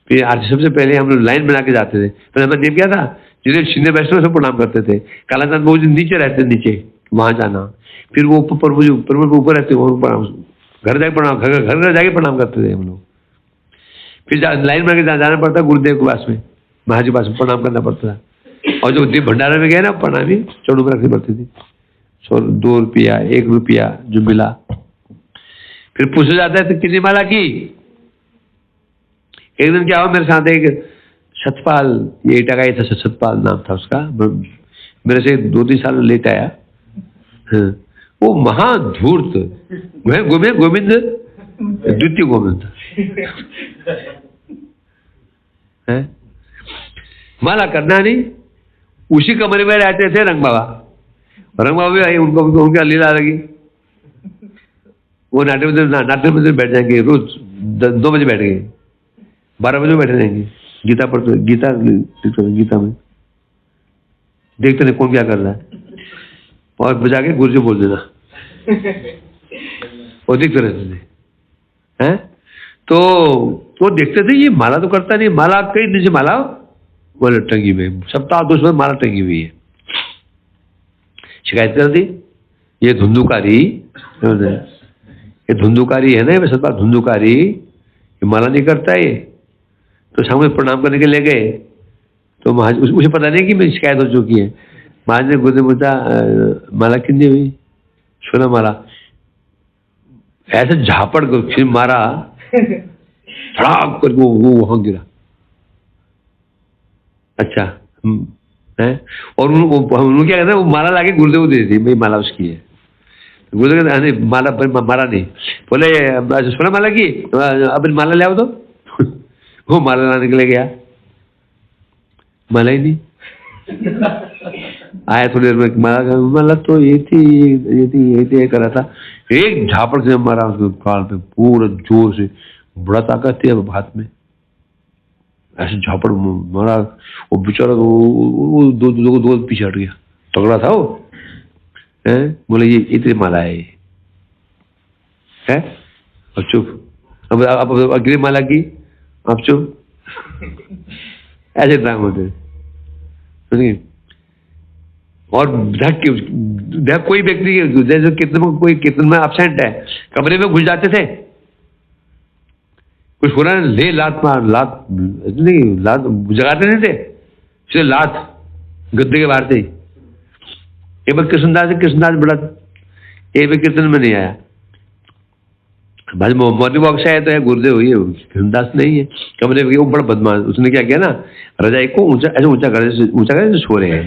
फिर आरती सबसे पहले हम लोग लाइन बना के जाते थे। फिर हमें नेम क्या था, जिन्हें सीनियर वैष्णव से प्रणाम करते थे। कालानाथ बाबू जी नीचे रहते, नीचे वहां जाना, फिर वो प्रभु जी ऊपर रहते, घर जाके प्रणाम, घर जाके प्रणाम करते थे हम लोग। फिर लाइन बना के जाना पड़ता गुरुदेव के पास में, महाराज के पास में प्रणाम करना पड़ता था। और जो दीप भंडारा में गए ना, प्रणामी चौड़ों में रखनी पड़ती थी, 2 रुपया 1 रुपया जो मिला। फिर पूछा जाता है तो कितनी माला की। एक दिन क्या हुआ, मेरे साथ एक सतपाल, ये ईटा का ही था, सतपाल नाम था उसका, मेरे से 2-3 साल लेट आया। वो महाधूर्त, गोविंद द्वितीय गोविंद है, माला करना नहीं। उसी कमरे में रहते थे रंग बाबा, भी आई, उनको उनका लीला लगी। वो नाट्य मंदिर बैठ जाएंगे रोज, 2 बजे बैठ गए, 12 बजे बैठे रहेंगे, गीता पढ़ते, गीता में देखते नहीं कौन क्या कर रहा है, और बजा के गुरु जी बोल देना, और देखते रहते थे हैं। तो वो देखते थे ये माला तो करता नहीं, माला कई दिन से माला बोले टंगी में, सप्ताह 2 सप्ताह माला टंगी हुई है। शिकायत कर दी, ये धुंधुकारी, ये धुंधुकारी है ना, ये सतपाल धुंधुकारी, ये माला नहीं करता है। तो सामने प्रणाम करने के लिए गए, तो महाराज उसे पता नहीं कि मेरी शिकायत हो चुकी है। महाराज ने गुरुदेव बोलता माला कितनी हुई, 16 माला। ऐसे झापड़ कर फिर मारा, फड़ाक करके वो वहां गिरा। अच्छा है, और उन्होंने क्या कहते हैं, वो माला लाके गुरुदेव को दे दी, भाई माला उसकी है। गुरुदेव कहते नहीं माला, माला नहीं, बोले 16 माला की, अब माला ले आओ तो। वो माला लाने के लिए गया, माला ही नहीं आया। थोड़ी देर में माला तो ये थी करा था, एक झापड़ से मारा उसके काल पे पूरा जोर से, बड़ा ताकत थी अब हाथ में, ऐसे झापड़ मारा। वो बेचारा दो पीछे हट गया, तगड़ा था वो है। बोले ये इतनी माला है, अब चुप, अब अगली माला की आप चुप। ऐसे ड्राम होते। और कोई व्यक्ति जैसे कोई कीर्तन में एब्सेंट है, कमरे में घुस जाते थे, कुछ हो रहा है, ले लात मार, लात नहीं, लात जगाते नहीं थे, इसलिए लात गद्दे के बाहर से। एक बार कृष्णदास बड़ा, एक बार कीर्तन में नहीं आया, भाई मॉर्निंग वॉक से आया तो है गुरुदेव हुई है, कृष्णदास नहीं है। कमरे में वो बड़ा बदमाश, उसने क्या किया ना, रजाई को ऊंचा कर सो रहे हैं,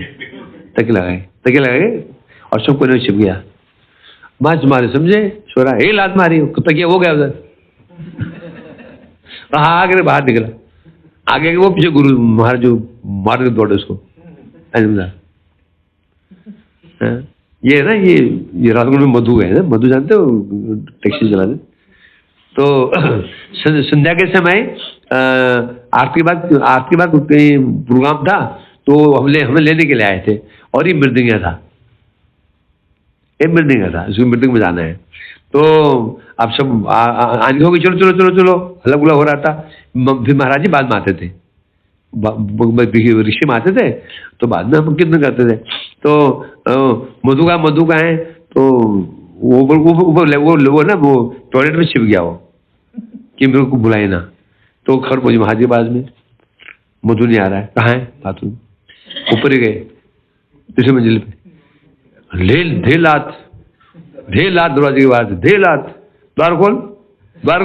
तके लगाए और सब कोने में छिप गया, माच मारे, समझे, सो रहा है, लात मारी, तकिया हो गया उधर, आगे बाहर निकला, आगे वो पीछे गुरु महाराज जो मार के दौड़े उसको। ये ना, ये राजगुरु में मधु है ना, मधु जानते हो, टैक्सी चलाते। तो संध्या के समय आरती बाद प्रोग्राम था, तो हमें लेने के लिए आए थे, और ये मृदंगिया था, इसको मृदंग में जाना है। तो आप सब आने हो गए, चलो हल्ला गुला हो रहा था। फिर महाराज जी बाद में आते थे, ऋषि में आते थे, तो बाद में हम कीर्तन करते थे। तो मधु का है, तो वो ना वो टॉयलेट में छिप गया, वो कि मेरे को बुलाए ना। तो खबर पहुंची महाराज जी बाद में, मधु नहीं आ रहा है, कहाँ है बाथरूम, ऊपर ही गए 3री मंजिल पे, ढेर लात दरवाजे के बाहर, ढेर लात, द्वार खोल द्वार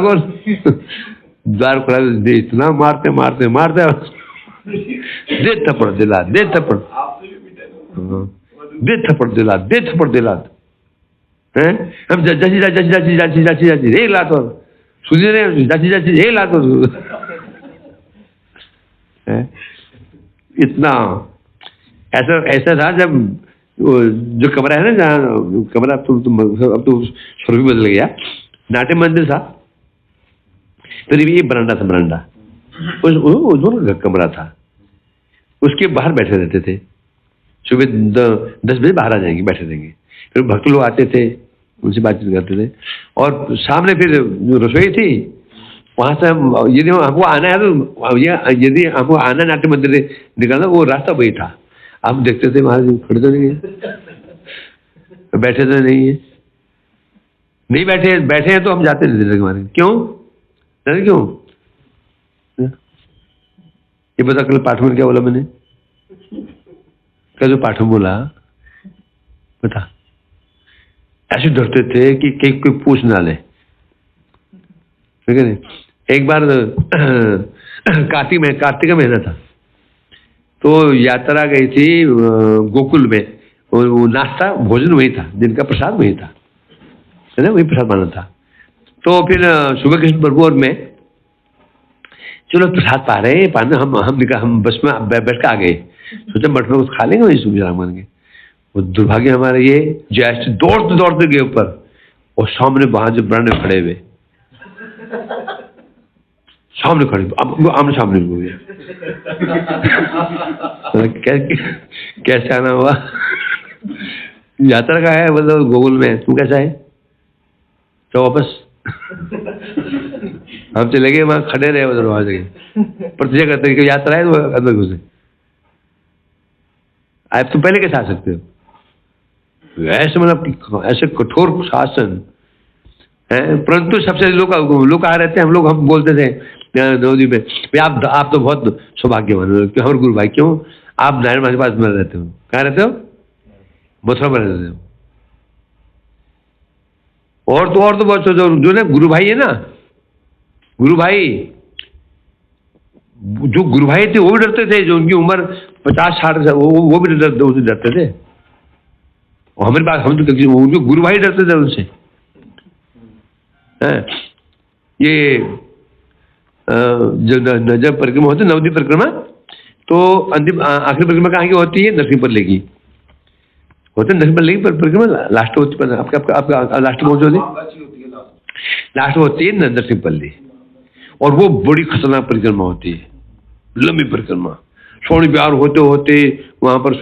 खोला, इतना मारते दे थप्पड़ दिला, दे थप्पड़, दे थप्पड़ दिला, दे थप्पड़ दिला। हैं हम जाची जाची जाची जाची जाची जाची एक लात और सुनिए रहे जाची जाची एक लात और इतना ऐसा ऐसा था जब जो कमरा है ना, जहाँ कमरा अब तो स्वरूप बदल गया, नाट्य मंदिर था, करीब ये बरांडा था, बरांडा उस कमरा था, उसके बाहर बैठे रहते थे। सुबह 10 बजे बाहर आ जाएंगे, बैठे रहेंगे, फिर भक्त लोग आते थे, उनसे बातचीत करते थे। और सामने फिर जो रसोई थी, वहां से यदि हमको आना है तो यदि हमको आना नाट्य मंदिर निकलना, वो रास्ता वही था। हम देखते थे वहां खड़े तो नहीं है, बैठे तो नहीं है, नहीं बैठे, बैठे हैं तो हम जाते नहीं थे। क्यों क्यों ये बता, कल पाठ में क्या बोला मैंने, क्या जो पाठ में बोला बता। ऐसे डरते थे कि कोई पूछ ना ले, ठीक है नहीं। एक बार कार्तिक का महीना था, तो यात्रा गई थी गोकुल में, और वो नाश्ता भोजन वही था, जिनका प्रसाद वही था, है ना, वही प्रसाद माना था। तो फिर सुबह कृष्ण प्रभु और मैं, चलो प्रसाद पा रहे हैं, पाना हम बस में बैठ के आ गए, सोचा मठ में कुछ खा लेंगे, वही सुबह मान के। वो दुर्भाग्य हमारे ये जैसे दौड़ते दौड़ते गए ऊपर, और सामने वहां जो बरांडे खड़े हुए, सामने खड़े, आमने सामने हो गया। कैसे आना हुआ, यात्रा का है मतलब गोकुल में, तू कैसा है, तो वापस हम चले गए, वहां खड़े रहे उधर, वहां से प्रतिज्ञा करते कि यात्रा है तो अंदर घुसे। आप तुम पहले कैसे आ सकते हो, ऐसे मतलब ऐसे कठोर शासन है। परंतु सबसे लोग आ रहते हैं, हम बोलते थे नवद्वीप में, आप तो बहुत सौभाग्यवान हो, हमारे गुरु भाई, क्यों आप नारायण महाराज के पास में रहते हो, कहाँ रहते हो, मथुरा में रहते हो। और तो बहुत जो ना गुरु भाई है ना, गुरु भाई, जो गुरु भाई थे वो भी डरते थे, जो उनकी उम्र 50-60 वो भी डरते थे। और हमारे पास हम तो उनके गुरु भाई डरते थे उनसे। ये जब परिक्रमा होती है, नवद्वीप परिक्रमा, तो अंतिम आखिरी परिक्रमा कहाँ की होती है, नरसिंहपल्ली की होते हैं। नरसिंहपल्ली की परिक्रमा लास्ट होती है, आपका लास्ट में होती है, लास्ट में होती है नरसिंहपल्ली, और वो बड़ी खतरनाक परिक्रमा होती है, लंबी परिक्रमा। स्वर्ण विहार होते होते वहां पर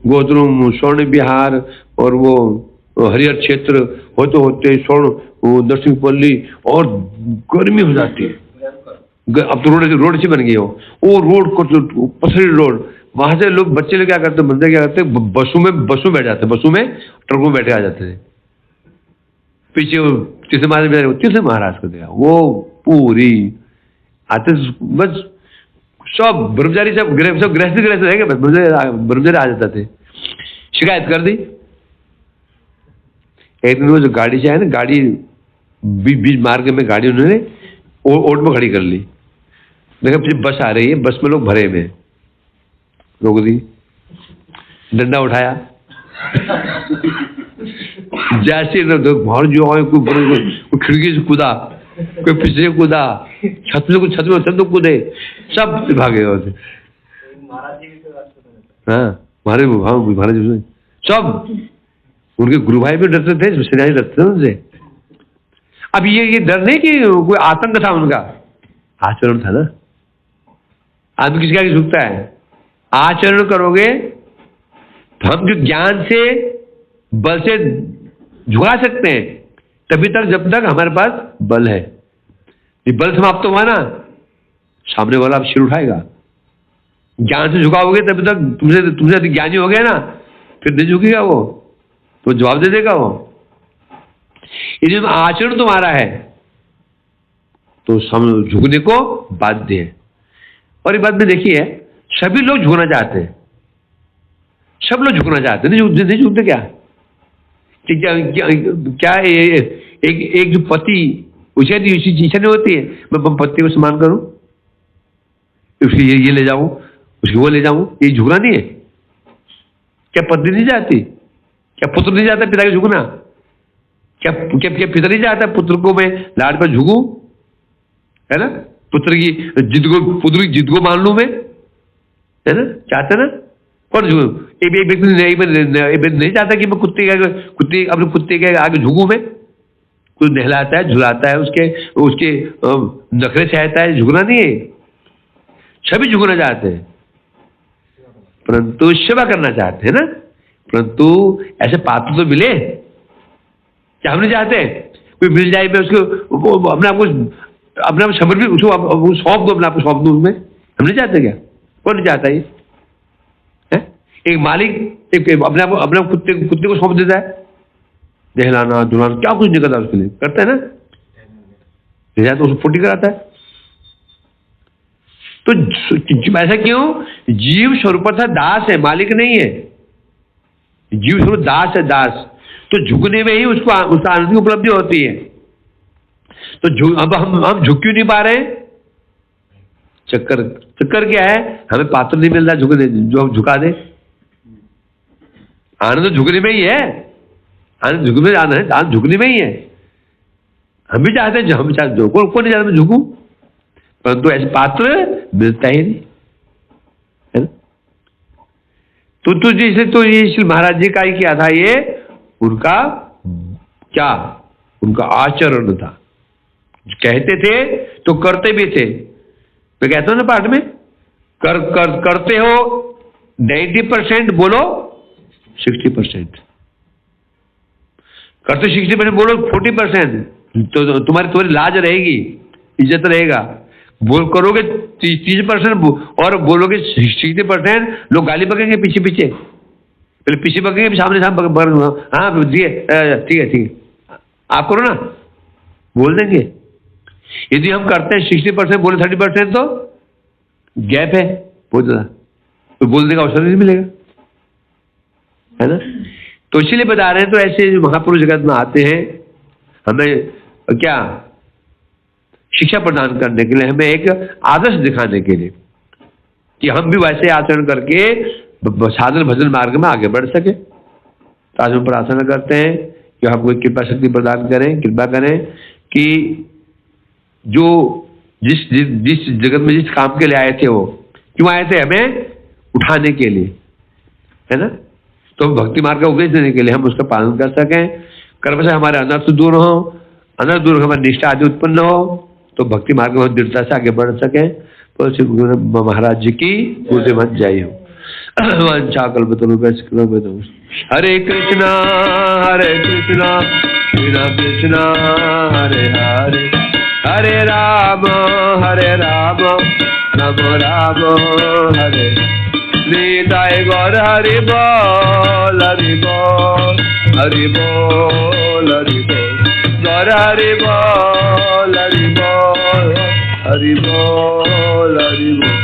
गोद्रुम, स्वर्ण विहार और वो हरिहर क्षेत्र होते होते स्वर्ण नरसिंहपल्ली, और गर्मी हो जाती है। अब तो रोड से बन गई हो, वो रोड को पथरी रोड, वहां से लोग बच्चे लोग क्या करते, बंदे क्या करते, बसों में बैठ जाते, बसों में ट्रकों में बैठे आ जाते थे। पीछे तीसरे महाराज को देखा, वो पूरी आते बस सब ब्रह्मचारी, सब गृहस्थ रहेंगे, बस ब्रह्मचारी आ जाते थे। शिकायत कर दी। एक दिन वो जो गाड़ी से है ना, गाड़ी बीच मार्ग में गाड़ी उन्होंने ओट में खड़ी कर ली। देखा पीछे बस आ रही है, बस में लोग भरे में, रोक दी, डंडा उठाया, जैसे बाहर जो है, कोई खिड़की से कूदा, कोई पीछे से कूदा, छत में कूदे, सब भागे वहां से। हाँ महाराज सब उनके गुरु भाई भी डरते थे, सेनानी डरते थे उनसे। अब ये डर नहीं कि कोई आतंक था उनका, आचरण था ना। आदमी किसी का झुकता है, आचरण करोगे तो हम जो ज्ञान से बल से झुका सकते हैं, तभी तक जब तक हमारे पास बल है। ये बल समाप्त हुआ ना, सामने वाला आप सिर उठाएगा। ज्ञान से झुकाओगे तभी तक, तुमसे ज्ञानी हो गया ना, फिर नहीं झुकेगा वो, तो जवाब दे देगा वो। ये जो आचरण तुम्हारा है तो झुकने को बाध्य है। और एक बात में देखिए, सभी लोग झुकना चाहते हैं, सब लोग झुकना चाहते हैं, नहीं झुकते क्या? क्या एक जो पति, उसे इच्छा नहीं होती है मैं पति को सम्मान करूं, उसके ये ले जाऊं, उसकी वो ले जाऊं, ये झुकना नहीं है क्या? पत्नी नहीं जाती क्या? पुत्र नहीं जाता पिता के झुकना क्या? क्या पिता नहीं जाता पुत्र को मैं लाड पर झुकूं, है ना? पुत्र की जिद को मान लू मैं, है ना? चाहते ना? कौन झुकू? एक व्यक्ति नहीं चाहता कि मैं अपने कुत्ते के आगे झुकूं मैं। कुछ नहलाता है, झुलाता है, उसके नखरे सहता है, झुकना नहीं है। सभी झुकना चाहते हैं परंतु सेवा करना चाहते हैं ना, परंतु ऐसे पात्र तो मिले क्या? हम नहीं चाहते कोई मिल जाए, मैं उसको अपने आप समर्पित उसको सौंप दो, अपने आप को सौंप दो उसमें, हम नहीं चाहते क्या? कौन नहीं चाहता ये? एक मालिक अपने कुत्ते को सौंप देता है, नहलाना धुलाना क्या कुछ नहीं करता उसके लिए, करता है ना? ले जाता तो उसको पोटी कराता है। तो ऐसा क्यों? जीव स्वरूप था दास है, मालिक नहीं है। जीव स्वरूप दास है, दास। तो झुकने में ही उसको उस आनंद की उपलब्धि होती है। तो अब हम झुक क्यों नहीं पा रहे? चक्कर क्या है? हमें पात्र नहीं मिल रहा झुकने, जो हम झुका दे। आनंद तो झुकने में ही है, आनंद झुकने में आना है, आनंद झुकने में ही है। हम भी चाहते हैं, हम चाहते हैं, कौन नहीं चाहता मैं झुकूं, परंतु ऐसे पात्र मिलता ही नहीं, है ना? तो जैसे तो ये श्री महाराज जी का ही क्या था, ये उनका क्या, उनका आचरण था। कहते थे तो करते भी थे। मैं कहता हूं ना पाठ में, करते हो 90%, बोलो 60%। करते 60%, बोलो 40%, तो तुम्हारी लाज रहेगी, इज्जत रहेगा। बोल करोगे 30% और बोलोगे 60%, लोग गाली बकेंगे पीछे पीछे, पहले पीछे बकेंगे, सामने हाँ दिए, ठीक है आप करो ना, बोल देंगे। यदि हम करते हैं 60%, बोले 30%, तो गैप है बहुत ज्यादा, तो बोलने का अवसर नहीं मिलेगा, है ना? तो इसीलिए बता रहे हैं, तो ऐसे महापुरुष जगत में आते हैं हमें क्या शिक्षा प्रदान करने के लिए, हमें एक आदर्श दिखाने के लिए कि हम भी वैसे आचरण करके साधन भजन मार्ग में आगे बढ़ सके। तो आज हम प्रार्थना करते हैं कि हमको कृपा शक्ति प्रदान करें, कृपा करें कि जो जिस जगत में जिस काम के लिए आए थे, वो क्यों आए थे? हमें उठाने के लिए, है ना? तो भक्ति मार्ग का उपदेश देने के लिए हम उसका पालन कर सकें, कर्म से हमारे अनर्थ दूर हो, अनर्थ दूर हमारी निष्ठा आदि उत्पन्न हो, तो भक्ति मार्ग में दृढ़ता से आगे बढ़ सकें। तो श्री गुरु महाराज जी की गुरुदेव मत जय हो। हरे कृष्णा कृष्ण कृष्ण हरे हरे, हरे राम राम राम हरे निताय गौर हरि बोल हरि बोल हरि बोल हरि बोल, गौर हरि बोल हरि बोल हरि बोल हरि बोल।